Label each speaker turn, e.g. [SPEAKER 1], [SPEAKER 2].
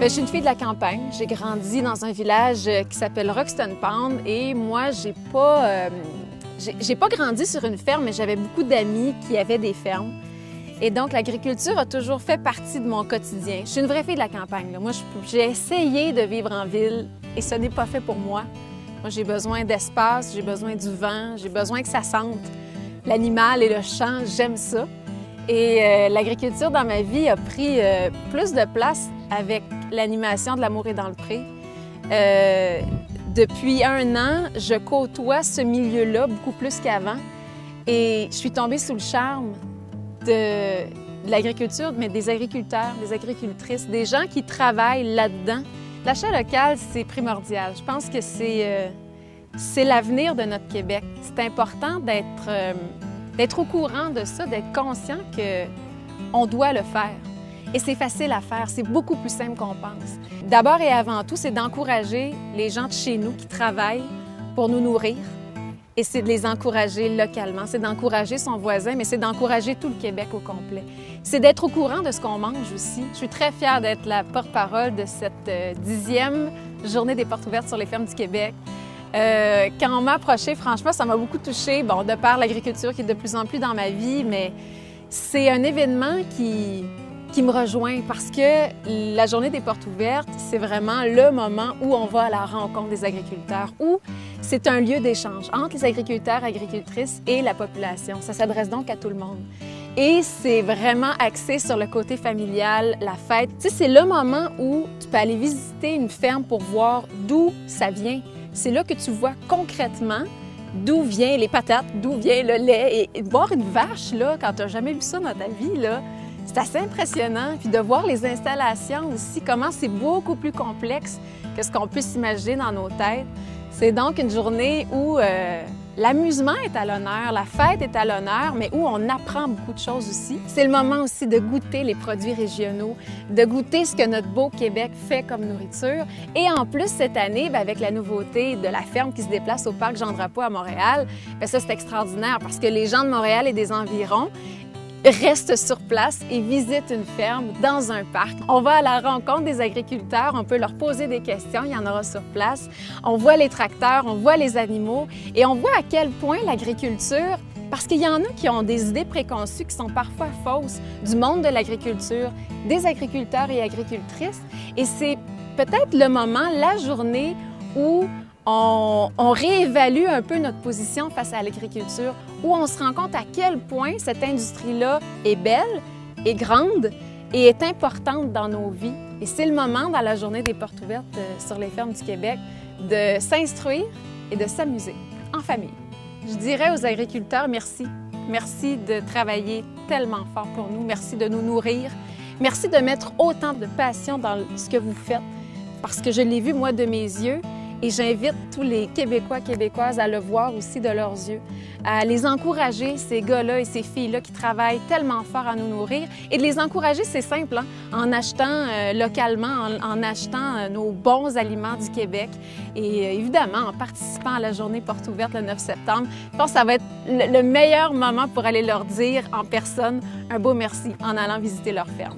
[SPEAKER 1] Je suis une fille de la campagne. J'ai grandi dans un village qui s'appelle Roxton Pond et moi, j'ai pas grandi sur une ferme, mais j'avais beaucoup d'amis qui avaient des fermes. Et donc, l'agriculture a toujours fait partie de mon quotidien. Je suis une vraie fille de la campagne, là. Moi, j'ai essayé de vivre en ville et ce n'est pas fait pour moi. Moi, j'ai besoin d'espace, j'ai besoin du vent, j'ai besoin que ça sente l'animal et le champ. J'aime ça. Et l'agriculture dans ma vie a pris plus de place avec l'animation de L'amour est dans le pré. Depuis 1 an, je côtoie ce milieu-là beaucoup plus qu'avant et je suis tombée sous le charme de l'agriculture, mais des agriculteurs, des agricultrices, des gens qui travaillent là-dedans. L'achat local, c'est primordial. Je pense que c'est l'avenir de notre Québec. C'est important d'être au courant de ça, d'être conscient qu'on doit le faire. Et c'est facile à faire, c'est beaucoup plus simple qu'on pense. D'abord et avant tout, c'est d'encourager les gens de chez nous qui travaillent pour nous nourrir. Et c'est de les encourager localement, c'est d'encourager son voisin, mais c'est d'encourager tout le Québec au complet. C'est d'être au courant de ce qu'on mange aussi. Je suis très fière d'être la porte-parole de cette 10e journée des portes ouvertes sur les fermes du Québec. Quand on m'a approchée, franchement, ça m'a beaucoup touchée, bon, de par l'agriculture qui est de plus en plus dans ma vie, mais c'est un événement qui me rejoint parce que la journée des portes ouvertes, c'est vraiment le moment où on va à la rencontre des agriculteurs, où c'est un lieu d'échange entre les agriculteurs, agricultrices et la population. Ça s'adresse donc à tout le monde. Et c'est vraiment axé sur le côté familial, la fête. Tu sais, c'est le moment où tu peux aller visiter une ferme pour voir d'où ça vient. C'est là que tu vois concrètement d'où viennent les patates, d'où vient le lait. Et voir une vache, là, quand tu n'as jamais vu ça dans ta vie, là, c'est assez impressionnant. Puis de voir les installations aussi, comment c'est beaucoup plus complexe que ce qu'on peut s'imaginer dans nos têtes. C'est donc une journée où l'amusement est à l'honneur, la fête est à l'honneur, mais où on apprend beaucoup de choses aussi. C'est le moment aussi de goûter les produits régionaux, de goûter ce que notre beau Québec fait comme nourriture. Et en plus, cette année, avec la nouveauté de la ferme qui se déplace au parc Jean-Drapeau à Montréal, ça, c'est extraordinaire parce que les gens de Montréal et des environs restent sur place et visitent une ferme dans un parc. On va à la rencontre des agriculteurs, on peut leur poser des questions, il y en aura sur place. On voit les tracteurs, on voit les animaux et on voit à quel point l'agriculture, parce qu'il y en a qui ont des idées préconçues qui sont parfois fausses du monde de l'agriculture, des agriculteurs et agricultrices. Et c'est peut-être le moment, la journée où on réévalue un peu notre position face à l'agriculture, où on se rend compte à quel point cette industrie-là est belle, est grande et est importante dans nos vies. Et c'est le moment, dans la journée des portes ouvertes sur les fermes du Québec, de s'instruire et de s'amuser en famille. Je dirais aux agriculteurs merci. Merci de travailler tellement fort pour nous. Merci de nous nourrir. Merci de mettre autant de passion dans ce que vous faites, parce que je l'ai vu, moi, de mes yeux. Et j'invite tous les Québécois, Québécoises à le voir aussi de leurs yeux, à les encourager, ces gars-là et ces filles-là qui travaillent tellement fort à nous nourrir. Et de les encourager, c'est simple, hein? En achetant localement, en achetant nos bons aliments du Québec et évidemment en participant à la journée porte ouverte le 9 septembre. Je pense que ça va être le meilleur moment pour aller leur dire en personne un beau merci en allant visiter leur ferme.